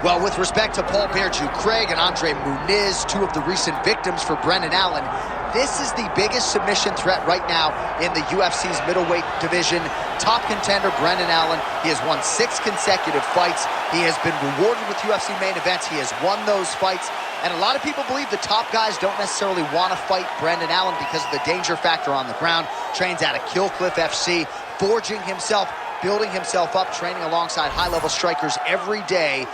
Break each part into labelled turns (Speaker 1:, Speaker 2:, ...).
Speaker 1: Well, with respect to Paul Bearju Craig and Andre Muniz, two of the recent victims for Brendan Allen, this is the biggest submission threat right now in the UFC's middleweight division. Top contender Brendan Allen. He has won 6 consecutive fights. He has been rewarded with UFC main events. He has won those fights. And a lot of people believe the top guys don't necessarily want to fight Brendan Allen because of the danger factor on the ground. Trains out of Kill Cliff FC, forging himself, building himself up, training alongside high-level strikers every day.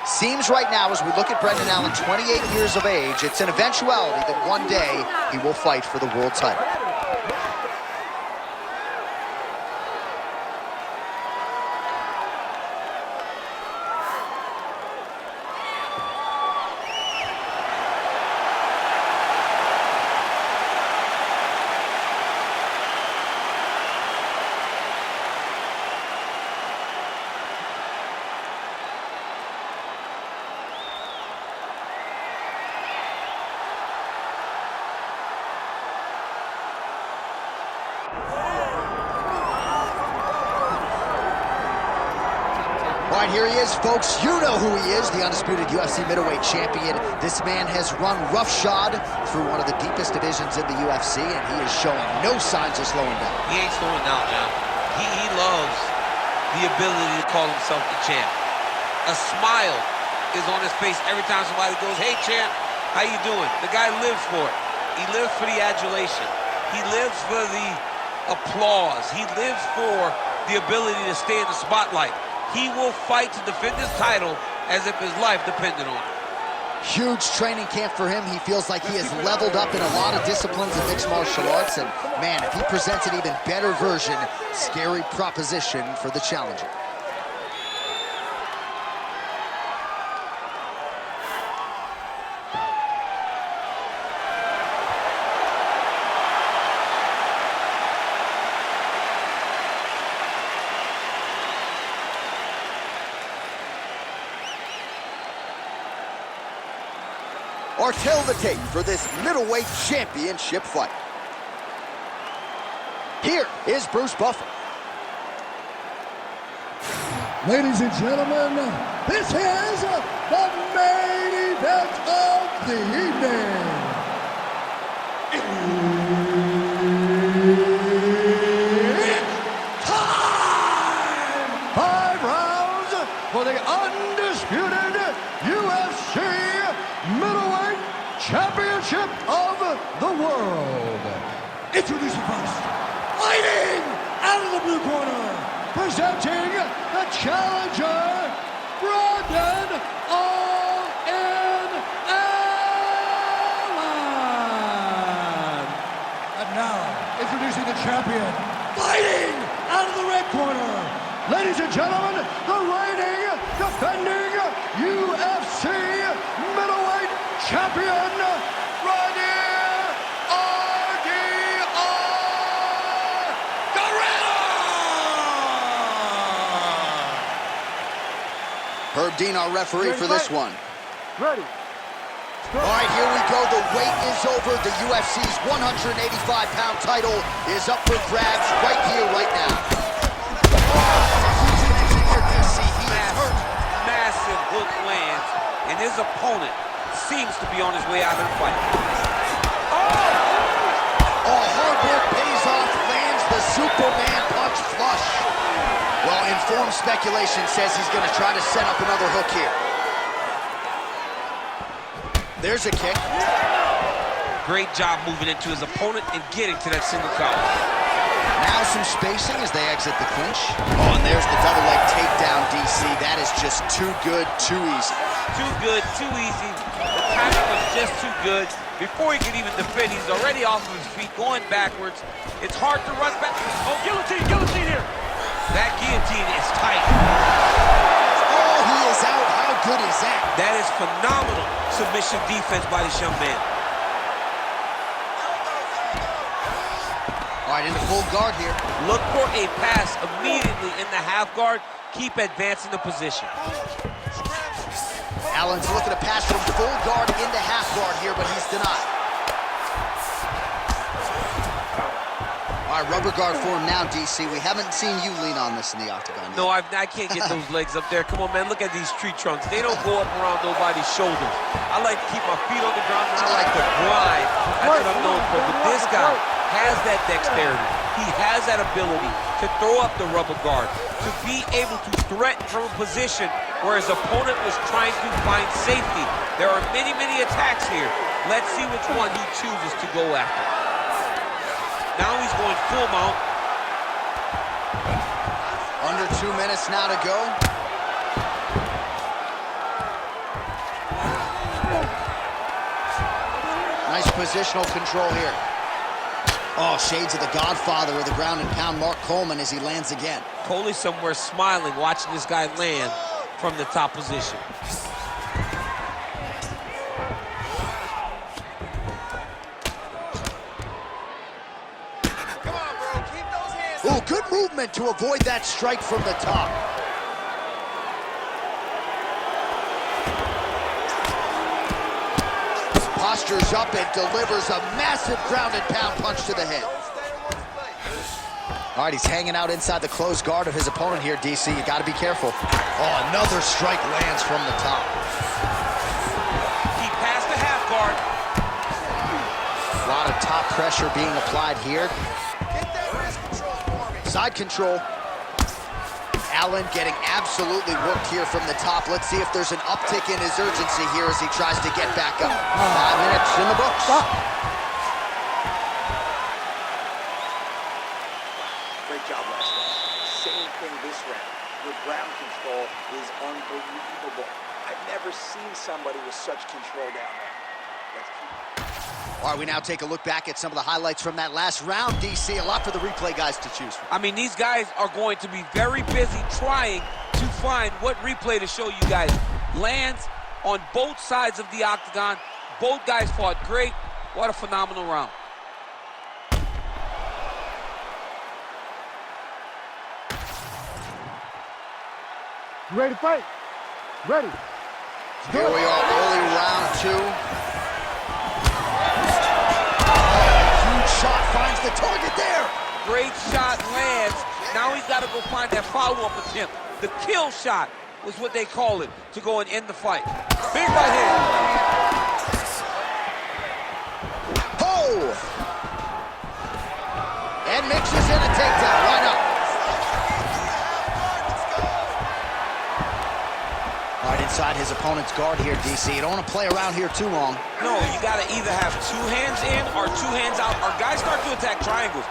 Speaker 1: Seems right now, as we look at Brendan Allen, 28 years of age, it's an eventuality that one day he will fight for the world title. All right, here he is, folks. You know who he is, the undisputed UFC middleweight champion. This man has run roughshod through one of the deepest divisions in the UFC, and he is showing no signs of slowing down.
Speaker 2: He ain't slowing down, man. He loves the ability to call himself the champ. A smile is on his face every time somebody goes, "Hey, champ, how you doing?" The guy lives for it. He lives for the adulation. He lives for the applause. He lives for the ability to stay in the spotlight. He will fight to defend his title as if his life depended on it.
Speaker 1: Huge training camp for him. He feels like he has leveled up in a lot of disciplines of mixed martial arts. And, man, if he presents an even better version, scary proposition for the challenger. Or tell the tape for this middleweight championship fight. Here is Bruce Buffer.
Speaker 3: Ladies and gentlemen, this is the main event of the evening. It's time! 5 rounds for the undisputed UFC Middleweight Championship of the world. Introducing first, fighting out of the blue corner, presenting the challenger, Brendan All-In Allen. And now, introducing the champion, fighting out of the red corner, ladies and gentlemen, the reigning, defending UFC middleweight champion, Reinier
Speaker 1: Herb Dean, our referee for this one.
Speaker 3: Ready.
Speaker 1: All right, here we go. The wait is over. The UFC's 185-pound title is up for grabs right here, right now.
Speaker 2: Massive hook lands, and his opponent seems to be on his way out of the fight.
Speaker 1: Oh, hard work pays off, lands the Superman punch flush. Well, informed speculation says he's going to try to set up another hook here. There's a kick.
Speaker 2: Great job moving into his opponent and getting to that single collar.
Speaker 1: Now some spacing as they exit the clinch. Oh, and there's the double leg takedown, DC. That is just too good, too easy.
Speaker 2: Too good, too easy. The timing was just too good. Before he could even defend, he's already off of his feet, going backwards. It's hard to run back. Oh, guillotine, guillotine here. That guillotine is tight.
Speaker 1: Oh, he is out. How good is that?
Speaker 2: That is phenomenal submission defense by this young man.
Speaker 1: All right, into full guard here.
Speaker 2: Look for a pass immediately in the half guard. Keep advancing the position.
Speaker 1: Allen's looking to pass from full guard into half guard here, but he's denied. All right, rubber guard for him now, DC. We haven't seen you lean on this in the octagon yet.
Speaker 2: No, I can't get those legs up there. Come on, man, look at these tree trunks. They don't go up around nobody's shoulders. I like to keep my feet on the ground, and I like to grind. That's what I'm known for. But this guy has that dexterity. He has that ability to throw up the rubber guard, to be able to threaten from a position where his opponent was trying to find safety. There are many, many attacks here. Let's see which one he chooses to go after. Now he's going full mount.
Speaker 1: Under 2 minutes now to go. Nice positional control here. Oh, shades of the godfather of the ground and pound, Mark Coleman, as he lands again.
Speaker 2: Coley's somewhere smiling, watching this guy land from the top position.
Speaker 1: Ooh, good movement to avoid that strike from the top. Postures up and delivers a massive ground and pound punch to the head. All right, he's hanging out inside the closed guard of his opponent here, DC. You got to be careful. Oh, another strike lands from the top.
Speaker 2: He passed the half guard.
Speaker 1: A lot of top pressure being applied here. Side control. Allen getting absolutely worked here from the top. Let's see if there's an uptick in his urgency here as he tries to get back up. 5 minutes in the books.
Speaker 4: Great job last round. Same thing this round. Your ground control is unbelievable. I've never seen somebody with such control down there. Let's keep...
Speaker 1: All right, we now take a look back at some of the highlights from that last round, DC. A lot for the replay guys to choose from.
Speaker 2: I mean, these guys are going to be very busy trying to find what replay to show you guys. Lands on both sides of the octagon. Both guys fought great. What a phenomenal round.
Speaker 3: You ready to fight? Ready.
Speaker 1: Here we are, early round 2. Shot finds the target there.
Speaker 2: Great shot lands. Now he's got to go find that follow-up attempt. The kill shot was what they call it, to go and end the fight. Big right hand.
Speaker 1: Oh! And mixes in a takedown. Right up. All right, inside his opponent's guard here, DC. You don't want to play around here too long.
Speaker 2: No, you got to either have 2 hands in or 2 hands out. Our guys start to attack triangles.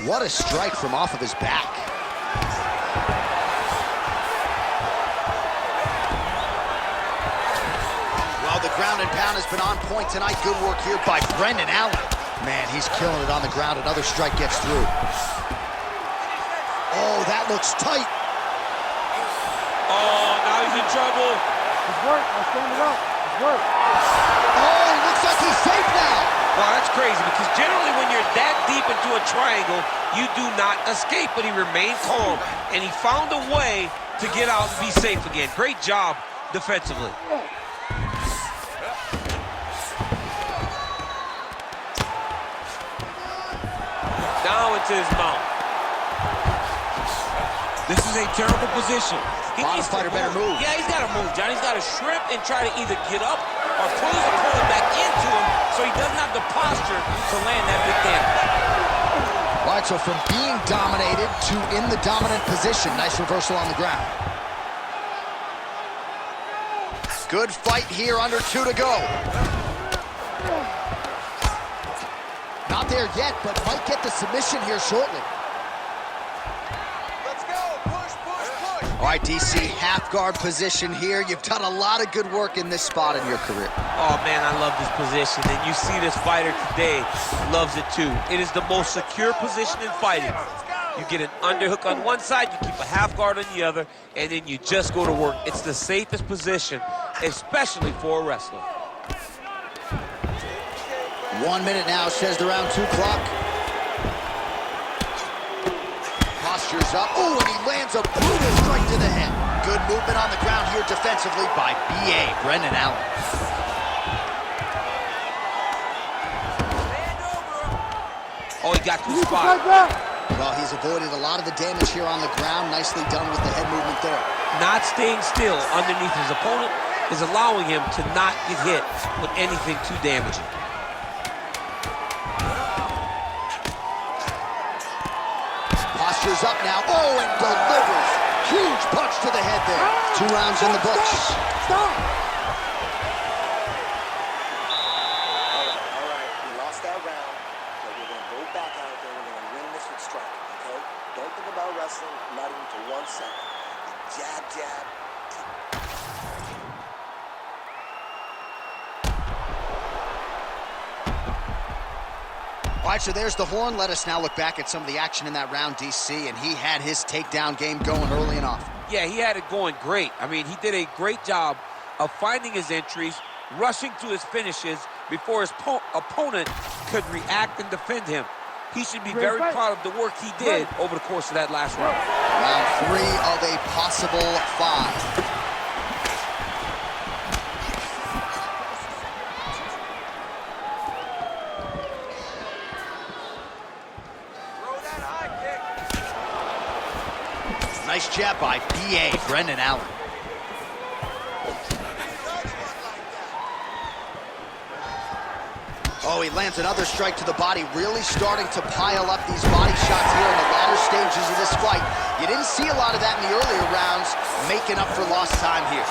Speaker 1: What a strike from off of his back. Well, the ground and pound has been on point tonight. Good work here by Brendan Allen. Man, he's killing it on the ground. Another strike gets through. Oh, that looks tight.
Speaker 2: Oh, now he's in trouble.
Speaker 3: It's work. I'll stand it up. It's work.
Speaker 1: Oh, looks like he's safe now.
Speaker 2: Wow, that's crazy, because generally when you're that deep into a triangle, you do not escape, but he remained calm, and he found a way to get out and be safe again. Great job defensively. Now into his mount. This is a terrible position.
Speaker 1: Bottom fighter better move.
Speaker 2: Yeah, he's got to move, John. He's got to shrimp and try to either get up or pull his opponent back into him so he doesn't have the posture to land that big damage.
Speaker 1: All right, so from being dominated to in the dominant position. Nice reversal on the ground. Good fight here, under 2 to go. Not there yet, but might get the submission here shortly. All right, DC, half guard position here. You've done a lot of good work in this spot in your career.
Speaker 2: Oh, man, I love this position. And you see this fighter today loves it, too. It is the most secure position in fighting. You get an underhook on one side, you keep a half guard on the other, and then you just go to work. It's the safest position, especially for a wrestler.
Speaker 1: 1 minute now, says the round 2 clock. Postures up. Oh, and he lands a brutal strike to the head. Good movement on the ground here defensively by B.A. Brendan Allen.
Speaker 2: Oh, he got too spot.
Speaker 1: Well, he's avoided a lot of the damage here on the ground. Nicely done with the head movement there.
Speaker 2: Not staying still underneath his opponent is allowing him to not get hit with anything too damaging.
Speaker 1: Posture's up now. Oh, and delivers. Huge punch to the head there. 2 rounds in the books.
Speaker 3: Stop!
Speaker 4: All right. We lost that round, but we're going to go back out there. We're going to win this with striking, okay? Don't think about wrestling, not even for 1 second. Jab, jab.
Speaker 1: All right, so there's the horn. Let us now look back at some of the action in that round, DC, and he had his takedown game going early and often.
Speaker 2: Yeah, he had it going great. I mean, he did a great job of finding his entries, rushing to his finishes before his opponent could react and defend him. He should be very proud of the work he did over the course of that last round.
Speaker 1: Round 3 of a possible 5. Nice jab by B.A. Brendan Allen. Oh, he lands another strike to the body, really starting to pile up these body shots here in the latter stages of this fight. You didn't see a lot of that in the earlier rounds, making up for lost time here.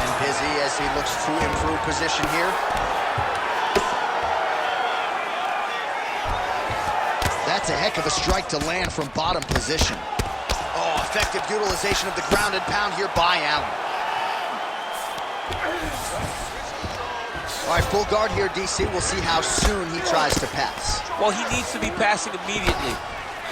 Speaker 1: And busy as he looks to improve position here. That's a heck of a strike to land from bottom position. Oh, effective utilization of the ground and pound here by Allen. All right, full guard here, DC. We'll see how soon he tries to pass.
Speaker 2: Well, he needs to be passing immediately.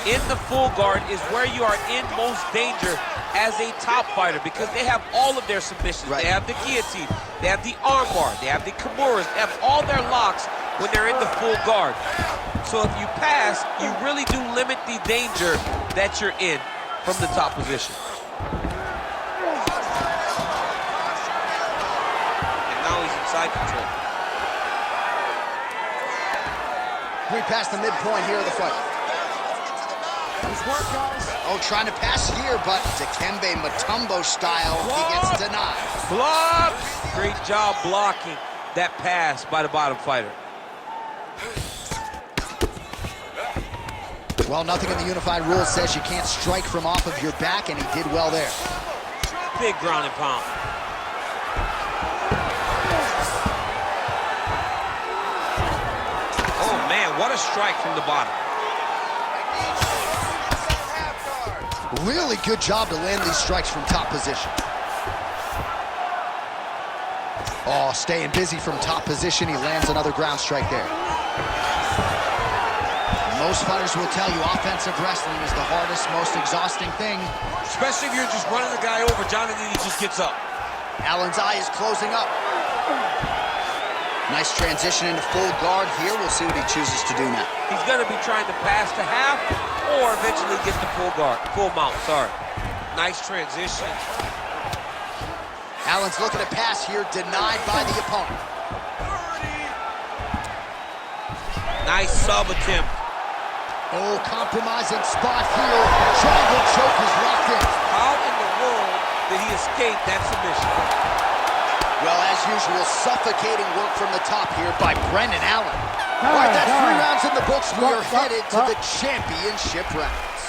Speaker 2: In the full guard is where you are in most danger as a top fighter because they have all of their submissions.
Speaker 1: Right.
Speaker 2: They have the guillotine, they have the armbar, they have the kimuras, they have all their locks when they're in the full guard. So if you pass, you really do limit the danger that you're in from the top position. And now he's in side control.
Speaker 1: We passed the midpoint here of the fight.
Speaker 3: Nice work, guys.
Speaker 1: Oh, trying to pass here, but Dikembe Mutombo style, he gets denied.
Speaker 2: Block! Great job blocking that pass by the bottom fighter.
Speaker 1: Well, nothing in the unified rules says you can't strike from off of your back, and he did well there.
Speaker 2: Big ground and pound. Oh, man, what a strike from the bottom.
Speaker 1: Really good job to land these strikes from top position. Oh, staying busy from top position. He lands another ground strike there. Most fighters will tell you offensive wrestling is the hardest, most exhausting thing.
Speaker 2: Especially if you're just running the guy over, Jonathan, he just gets up.
Speaker 1: Allen's eye is closing up. Nice transition into full guard here. We'll see what he chooses to do now.
Speaker 2: He's going to be trying to pass to half or eventually get the full guard, full mount, sorry. Nice transition.
Speaker 1: Allen's looking to pass here, denied by the opponent.
Speaker 2: Nice sub attempt.
Speaker 1: Oh, compromising spot here. Triangle choke is locked in.
Speaker 2: How in the world did he escape that submission?
Speaker 1: Well, as usual, suffocating work from the top here by Brendan Allen. All right, that's 3 rounds in the books. We are headed to the championship rounds.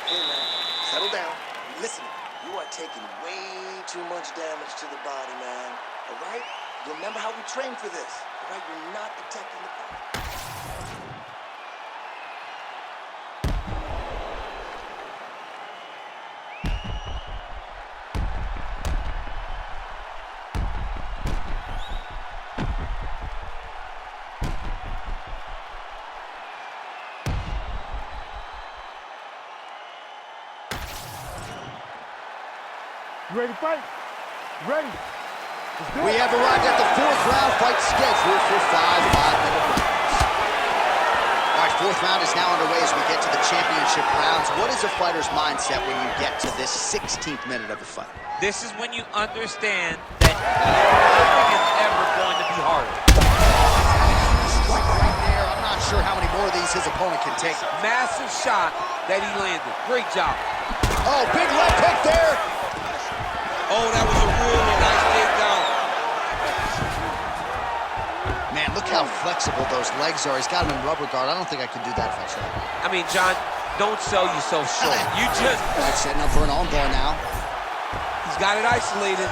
Speaker 4: Okay, man. Settle down. Listen, you are taking way too much damage to the body, man. All right? Remember how we trained for this. All right? You're not protecting the body.
Speaker 3: You ready to fight? Ready.
Speaker 1: We have arrived at the 4th round fight scheduled for 5 5-minute rounds. All right, fourth round is now underway as we get to the championship rounds. What is a fighter's mindset when you get to this 16th minute of the fight?
Speaker 2: This is when you understand that nothing is ever going to be harder.
Speaker 1: Strike right there. I'm not sure how many more of these his opponent can take.
Speaker 2: Massive shot that he landed. Great job.
Speaker 1: Oh, big leg hook there.
Speaker 2: Oh, that was a really nice takedown.
Speaker 1: Man, look how flexible those legs are. He's got him in rubber guard. I don't think I can do that if I try.
Speaker 2: I mean, John, don't sell yourself short. You just...
Speaker 1: Right, setting up for an arm bar now.
Speaker 2: He's got it isolated.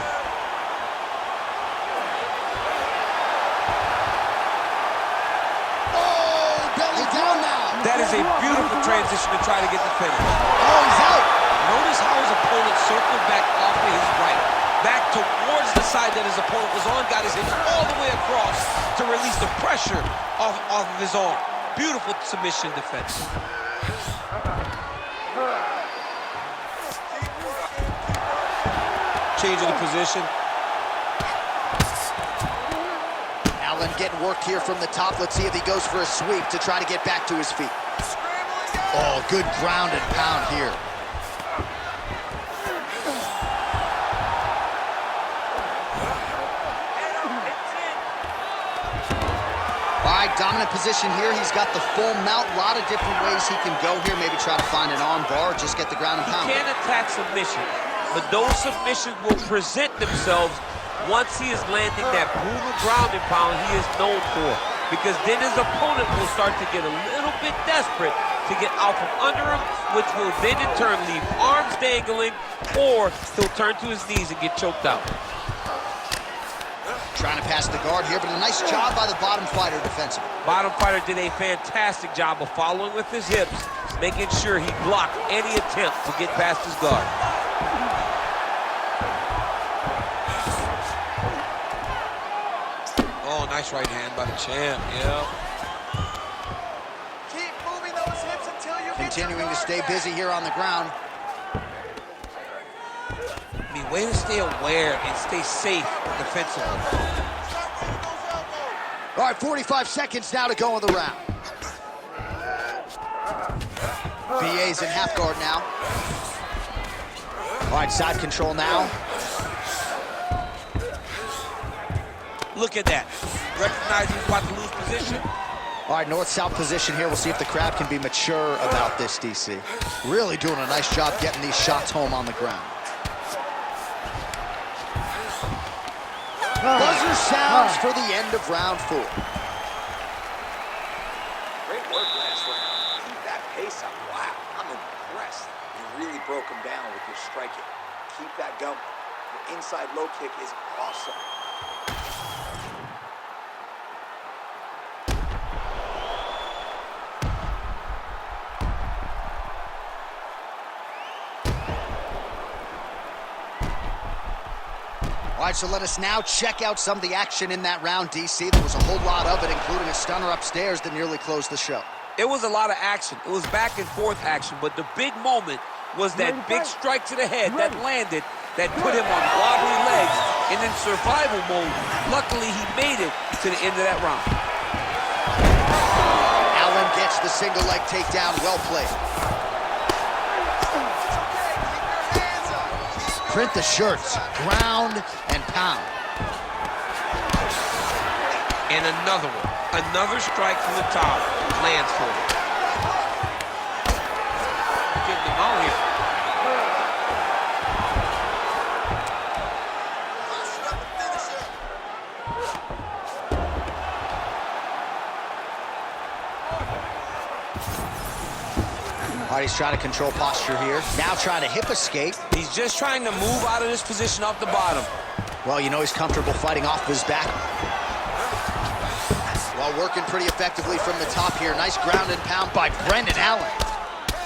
Speaker 1: Oh, belly down now.
Speaker 2: That is a beautiful transition to try to get the finish.
Speaker 1: Oh, he's out.
Speaker 2: Notice how his opponent circled back off to his right, back towards the side that his opponent was on, got his hips all the way across to release the pressure off of his arm. Beautiful submission defense. Changing the position.
Speaker 1: Allen getting worked here from the top. Let's see if he goes for a sweep to try to get back to his feet. Oh, good ground and pound here. All right, dominant position here. He's got the full mount. A lot of different ways he can go here. Maybe try to find an arm bar or just get the ground and pound.
Speaker 2: He can't attack submission, but those submissions will present themselves once he is landing that brutal ground and pound he is known for. Because then his opponent will start to get a little bit desperate to get out from under him, which will then in turn leave arms dangling, or he'll turn to his knees and get choked out.
Speaker 1: Trying to pass the guard here, but a nice job by the bottom fighter defensively.
Speaker 2: Bottom fighter did a fantastic job of following with his hips, making sure he blocked any attempt to get past his guard. Oh, nice right hand by the champ, yeah.
Speaker 4: Keep moving those hips until you
Speaker 1: Continuing to stay busy here on the ground.
Speaker 2: I mean, way to stay aware and stay safe defensively.
Speaker 1: All right, 45 seconds now to go in the round. BA's in half guard now. All right, side control now.
Speaker 2: Look at that. Recognize he's about to lose position.
Speaker 1: All right, north-south position here. We'll see if the crowd can be mature about this, DC. Really doing a nice job getting these shots home on the ground. Buzzer sounds for the end of round 4.
Speaker 4: Great work last round. Keep that pace up. Wow, I'm impressed. You really broke him down with your striking. Keep that going. Your inside low kick is awesome.
Speaker 1: All right, so let us now check out some of the action in that round, DC. There was a whole lot of it, including a stunner upstairs that nearly closed the show.
Speaker 2: It was a lot of action. It was back and forth action, but the big moment was that big strike to the head that landed, that put him on wobbly legs and in survival mode. Luckily, he made it to the end of that round.
Speaker 1: Allen gets the single leg takedown. Well played. Print the shirts, ground and pound.
Speaker 2: And another one. Another strike from the top. Lands for him. Getting him out here.
Speaker 1: All right, he's trying to control posture here. Now trying to hip escape.
Speaker 2: He's just trying to move out of this position off the bottom.
Speaker 1: Well, you know he's comfortable fighting off his back. Well, working pretty effectively from the top here. Nice ground and pound by Brendan Allen.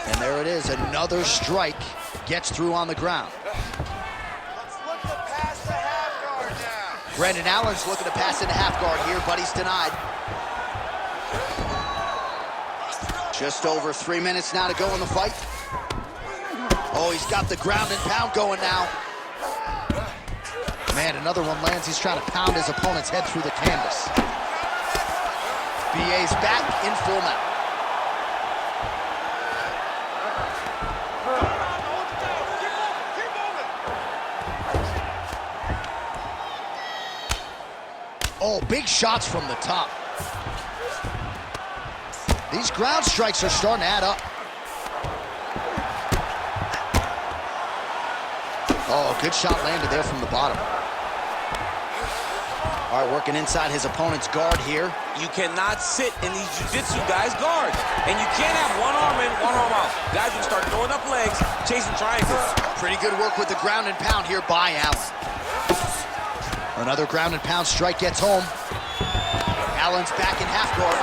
Speaker 1: And there it is, another strike gets through on the ground.
Speaker 4: Let's look to pass the half guard now.
Speaker 1: Brendan Allen's looking to pass into half guard here, but he's denied. Just over 3 minutes now to go in the fight. Oh, he's got the ground and pound going now. Man, another one lands. He's trying to pound his opponent's head through the canvas. BA's back in full mount. Oh, big shots from the top. These ground strikes are starting to add up. Oh, good shot landed there from the bottom. All right, working inside his opponent's guard here.
Speaker 2: You cannot sit in these jiu-jitsu guys' guards. And you can't have one arm in, one arm out. Guys will start throwing up legs, chasing triangles.
Speaker 1: Pretty good work with the ground and pound here by Allen. Another ground and pound strike gets home. Allen's back in half guard.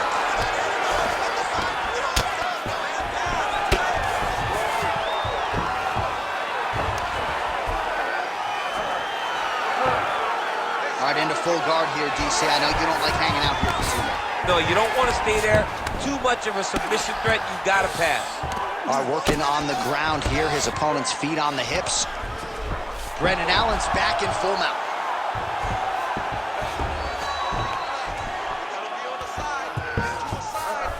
Speaker 1: All right, into full guard here, DC. I know you don't like hanging out here for too long.
Speaker 2: No, you don't want to stay there. Too much of a submission threat, you gotta pass.
Speaker 1: All right, working on the ground here. His opponent's feet on the hips. Brendan Allen's back in full mount.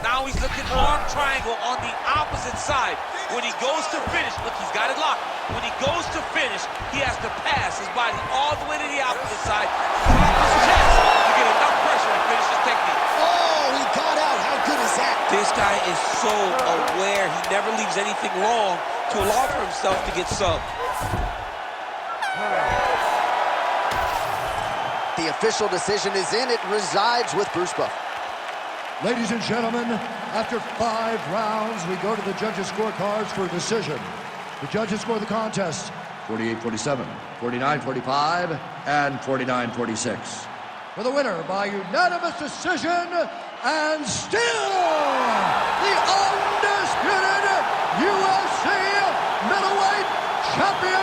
Speaker 2: Now he's looking arm triangle on the opposite side. When he goes to finish, look, he's got it locked. When he goes to finish, he has to pass his body all the way to the opposite side, drop his chest to get enough pressure to finish his technique.
Speaker 1: Oh, he got out. How good is that?
Speaker 2: This guy is so aware. He never leaves anything long to allow for himself to get subbed.
Speaker 1: The official decision is in. It resides with Bruce Buff.
Speaker 3: Ladies and gentlemen, after 5 rounds, we go to the judges' scorecards for a decision. The judges score the contest 48-47, 49-45, and 49-46. For the winner by unanimous decision, and still the undisputed UFC middleweight champion,